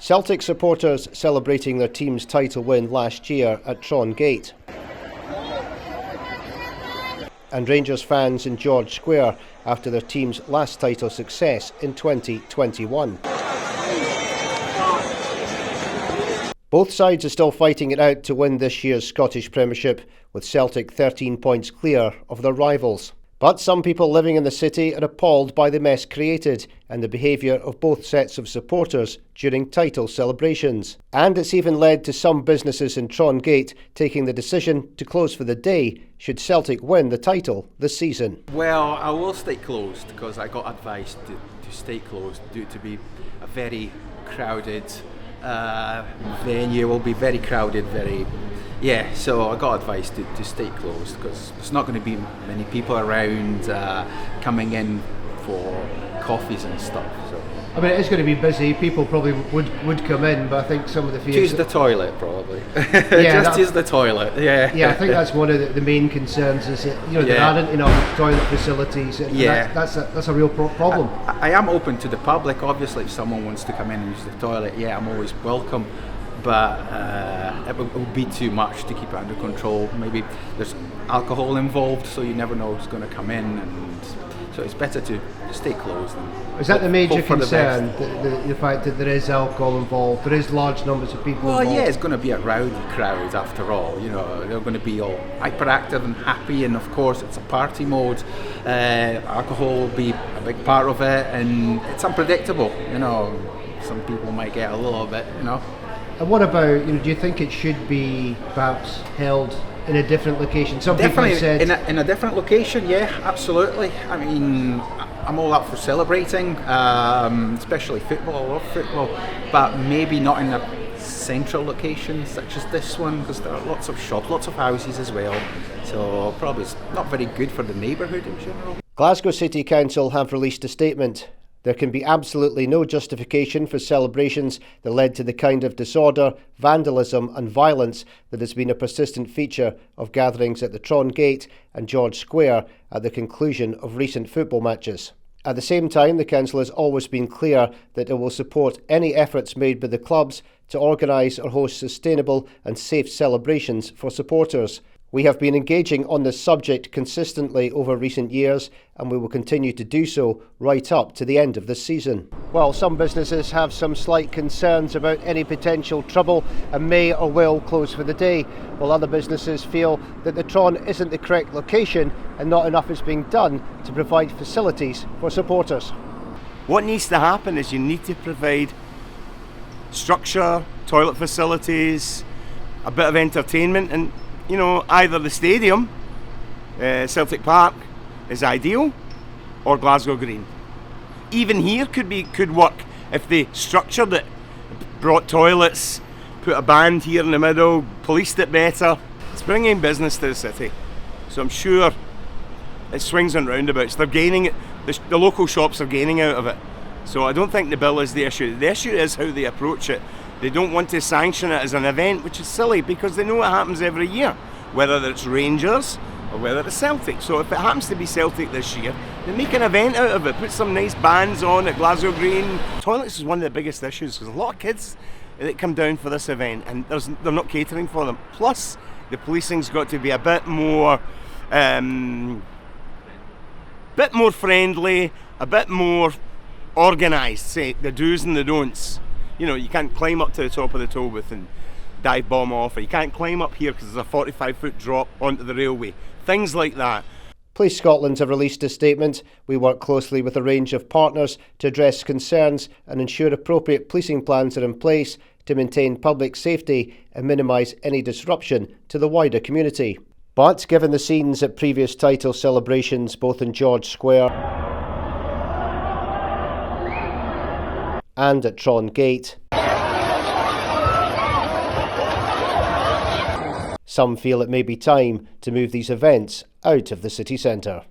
Celtic supporters celebrating their team's title win last year at Tron Gate. And Rangers fans in George Square after their team's last title success in 2021. Both sides are still fighting it out to win this year's Scottish Premiership, with Celtic 13 points clear of their rivals. But some people living in the city are appalled by the mess created and the behaviour of both sets of supporters during title celebrations. And it's even led to some businesses in Tron Gate taking the decision to close for the day should Celtic win the title this season. Well, I will stay closed because I got advice to stay closed due to be a very crowded venue. Will be very crowded, so I got advice to stay closed because there's not going to be many people around coming in for coffees and stuff. So I mean, it is going to be busy. People probably would come in, but I think some of the fears... Use the toilet, probably. Yeah, use the toilet, yeah. Yeah, I think that's one of the main concerns is that, there aren't enough toilet facilities. That's a real problem. I am open to the public, obviously, if someone wants to come in and use the toilet, I'm always welcome. But it would be too much to keep it under control. Maybe there's alcohol involved, so you never know who's going to come in, and so it's better to stay closed. Is that the major concern, the fact that there is alcohol involved, there is large numbers of people involved? Well, it's going to be a rowdy crowd after all. They're going to be all hyperactive and happy, and of course it's a party mode. Alcohol will be a big part of it, and it's unpredictable. Some people might get a little bit, And what about, do you think it should be perhaps held in a different location? Some Definitely people have said... in a different location, yeah, absolutely. I mean, I'm all up for celebrating, especially football. I love football, but maybe not in a central location such as this one, because there are lots of shops, lots of houses as well. So probably it's not very good for the neighbourhood in general. Glasgow City Council have released a statement. There can be absolutely no justification for celebrations that led to the kind of disorder, vandalism and violence that has been a persistent feature of gatherings at the Tron Gate and George Square at the conclusion of recent football matches. At the same time, the Council has always been clear that it will support any efforts made by the clubs to organise or host sustainable and safe celebrations for supporters. We have been engaging on this subject consistently over recent years, and we will continue to do so right up to the end of this season. Well, some businesses have some slight concerns about any potential trouble and may or will close for the day, while other businesses feel that the Tron isn't the correct location and not enough is being done to provide facilities for supporters. What needs to happen is you need to provide structure, toilet facilities, a bit of entertainment, and either the stadium, Celtic Park, is ideal, or Glasgow Green. Even here could work if they structured it, brought toilets, put a band here in the middle, policed it better. It's bringing business to the city, so I'm sure it swings and roundabouts. They're gaining it. The local shops are gaining out of it. So I don't think the bill is the issue. The issue is how they approach it. They don't want to sanction it as an event, which is silly because they know it happens every year, whether it's Rangers or whether it's Celtic. So if it happens to be Celtic this year, they make an event out of it, put some nice bands on at Glasgow Green. Toilets is one of the biggest issues because a lot of kids that come down for this event and they're not catering for them. Plus, the policing's got to be a bit more friendly, a bit more organised, say the do's and the don'ts. You can't climb up to the top of the toll booth and dive bomb off, or you can't climb up here because there's a 45-foot drop onto the railway. Things like that. Police Scotland have released a statement. We work closely with a range of partners to address concerns and ensure appropriate policing plans are in place to maintain public safety and minimise any disruption to the wider community. But given the scenes at previous title celebrations, both in George Square and at Tron Gate, some feel it may be time to move these events out of the city centre.